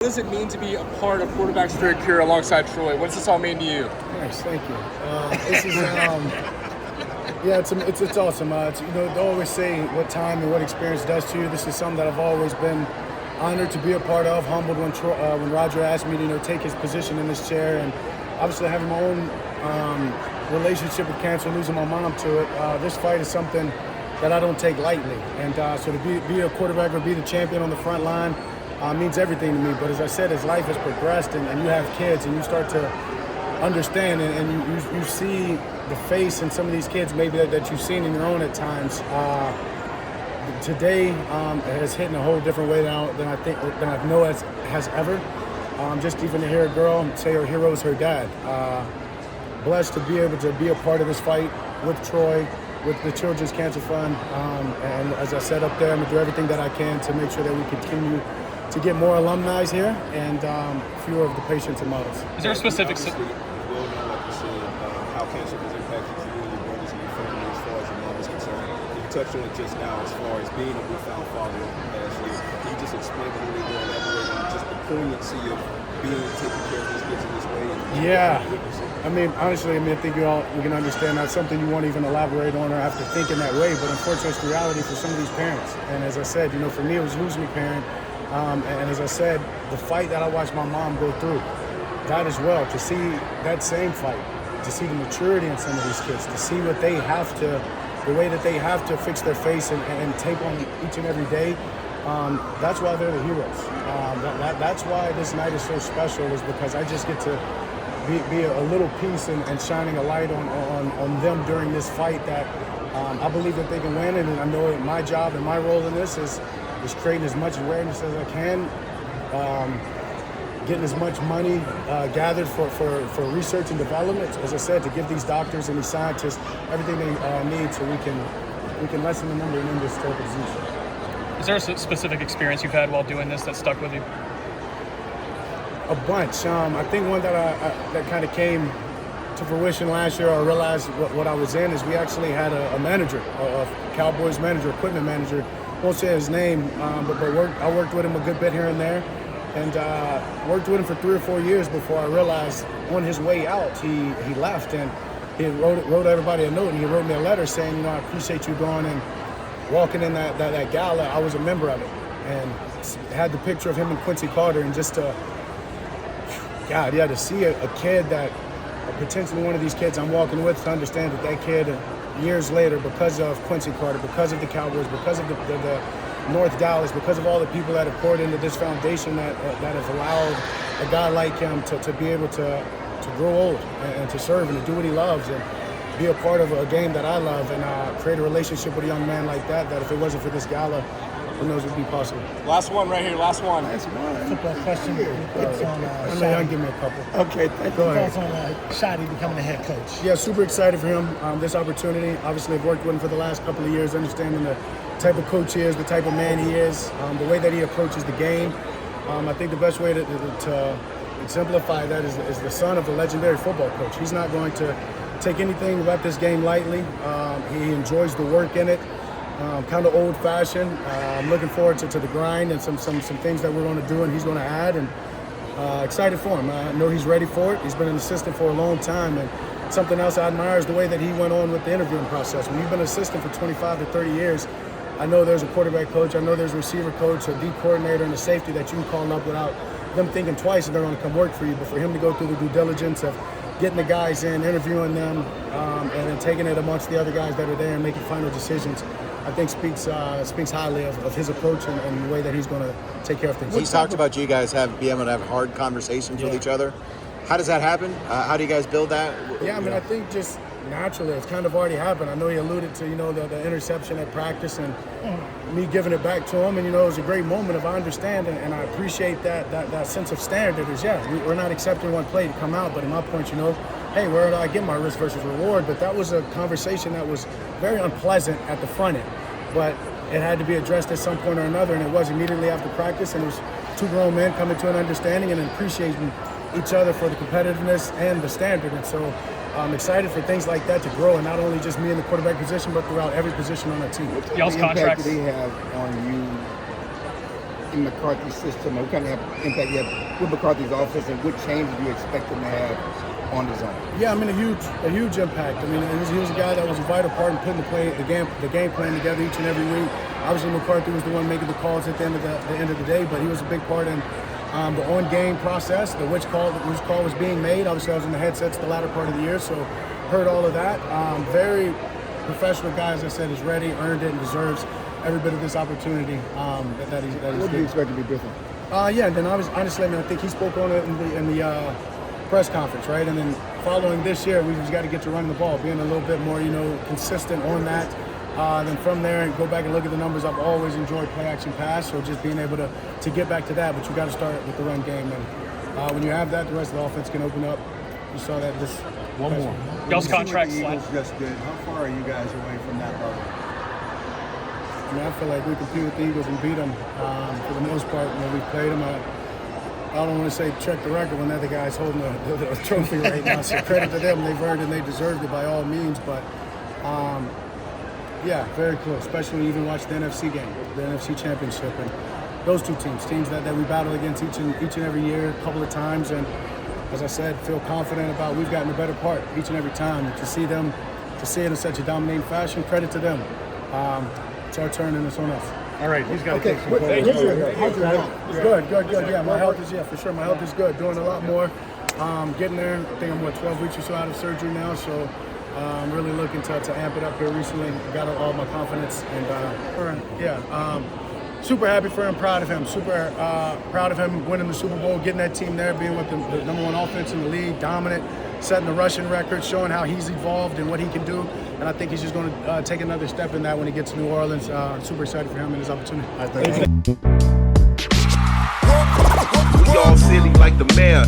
What does it mean to be a part of quarterback's career alongside Troy? What does this all mean to you? Nice, thank you. This is, yeah, it's awesome. They always say what time and what experience does to you. This is something that I've always been honored to be a part of, humbled when Roger asked me to take his position in this chair, and obviously having my own relationship with cancer, losing my mom to it. This fight is something that I don't take lightly, and so to be a quarterback or be the champion on the front line means everything to me. But as I said, as life has progressed and you have kids and you start to understand and you see the face in some of these kids maybe that you've seen in your own at times. Today has hit in a whole different way than I know has ever. Just even to hear a girl say her hero is her dad. Blessed to be able to be a part of this fight with Troy, with the Children's Cancer Fund. And as I said up there, I'm gonna do everything that I can to make sure that we continue to get more alumni here and fewer of the patients and models. Is there a specific... We'll know, like you said, how cancer has impacted you and your brothers and your family as far as your mom is concerned. You touched on it just now as far as being a newfound father over the past year. Can you just explain a little bit more, elaborate on just the poignancy of taking care of these kids in this way? Yeah. I mean, honestly, I think you can understand that's something you won't even elaborate on or have to think in that way, but unfortunately it's the reality for some of these parents. And as I said, for me it was losing a parent. And as I said, the fight that I watched my mom go through, that as well, to see that same fight, to see the maturity in some of these kids, to see what they have to, the way that they have to fix their face and take on each and every day, that's why they're the heroes. That's why this night is so special, is because I just get to be a little piece and shining a light on them during this fight that I believe that they can win, and I know that my job and my role in this is creating as much awareness as I can, getting as much money gathered for research and development, as I said, to give these doctors and these scientists everything they need so we can lessen the number of this terrible disease. Is there a specific experience you've had while doing this that stuck with you? A bunch. I think one that kind of came to fruition last year, I realized what I was in, is we actually had a manager, a Cowboys manager, equipment manager. I won't say his name, but I worked with him a good bit here and there, and worked with him for 3 or 4 years before I realized on his way out he left, and he wrote everybody a note, and he wrote me a letter saying, I appreciate you going and walking in that gala. I was a member of it, and had the picture of him and Quincy Carter, and just to see a kid that potentially one of these kids I'm walking with, to understand that kid years later, because of Quincy Carter, because of the Cowboys, because of the North Dallas, because of all the people that have poured into this foundation that have allowed a guy like him to be able to grow old and to serve and to do what he loves and be a part of a game that I love, and create a relationship with a young man like that if it wasn't for this gala, who knows what would be possible. Last one right here, last one. Nice one. Football question. Thoughts on I'll give me a couple. Okay, thank you. Thoughts on Shadi becoming the head coach? Yeah, super excited for him. This opportunity. Obviously, I've worked with him for the last couple of years, understanding the type of coach he is, the type of man he is, the way that he approaches the game. I think the best way to exemplify that is the son of a legendary football coach. He's not going to take anything about this game lightly. He enjoys the work in it. Kind of old-fashioned. I'm looking forward to the grind and some things that we're going to do and he's going to add, and excited for him. I know he's ready for it. He's been an assistant for a long time, and something else I admire is the way that he went on with the interviewing process. When you've been an assistant for 25 to 30 years, I know there's a quarterback coach, I know there's a receiver coach, a D coordinator, and a safety that you can call up without them thinking twice if they're going to come work for you. But for him to go through the due diligence of getting the guys in, interviewing them, and then taking it amongst the other guys that are there and making final decisions, I think speaks highly of his approach and the way that he's going to take care of things. He talked about you guys being able to have hard conversations with each other. How does that happen? How do you guys build that? Yeah, I mean, I think just naturally, it's kind of already happened. I know he alluded to, the interception at practice and me giving it back to him, and, it was a great moment of I understand and I appreciate that sense of standard is, we're not accepting one play to come out, but at my point, hey, where do I get my risk versus reward? But that was a conversation that was very unpleasant at the front end, but it had to be addressed at some point or another, and it was immediately after practice, and it was two grown men coming to an understanding and appreciating each other for the competitiveness and the standard. And so I'm excited for things like that to grow, and not only just me in the quarterback position, but throughout every position on the team. Y'all's What contracts. impact did he have on you in McCarthy's system, or what kind of impact you have with McCarthy's offense, and what changes do you expect him to have on his own? Yeah, I mean, a huge impact. I mean, he was a guy that was a vital part in putting the game plan together each and every week. Obviously, McCarthy was the one making the calls at the end of the day, but he was a big part in the on-game process, which call was being made. Obviously, I was in the headsets the latter part of the year, so heard all of that. Very professional guy, as I said, is ready, earned it, and deserves every bit of this opportunity that he's What do you expect to be different? Yeah, and then honestly, I mean, I think he spoke on it in the press conference, right? And then following this year, we just got to get to running the ball, being a little bit more, consistent on that. Then from there, go back and look at the numbers. I've always enjoyed play action pass, so just being able to get back to that. But you got to start with the run game, and when you have that, the rest of the offense can open up. You saw that this. One more. Y'all's contracts. The Eagles just did. How far are you guys away from that level? I mean, I feel like we compete with the Eagles and beat them for the most part. When we played them, I don't want to say check the record when the other guy's holding a trophy right now. So credit to them. They've earned and they deserved it by all means. But yeah, very close. Especially when you even watch the NFC game, the NFC Championship, and those two teams that we battle against each and every year, a couple of times. And as I said, feel confident about we've gotten a better part each and every time. To see it in such a dominating fashion, credit to them. It's our turn and it's on us. All right, he's got to Okay, take some calls. how's your health? Good. Yeah, my health is, for sure. My health is good. Doing a lot more. Getting there. I think I'm 12 weeks or so out of surgery now. So I'm really looking to amp it up here recently. Got all my confidence and super happy for him. Proud of him. Super proud of him winning the Super Bowl, getting that team there, being with the number one offense in the league, dominant, setting the rushing record, showing how he's evolved and what he can do. And I think he's just going to take another step in that when he gets to New Orleans. Super excited for him and his opportunity. We all silly like the mayor.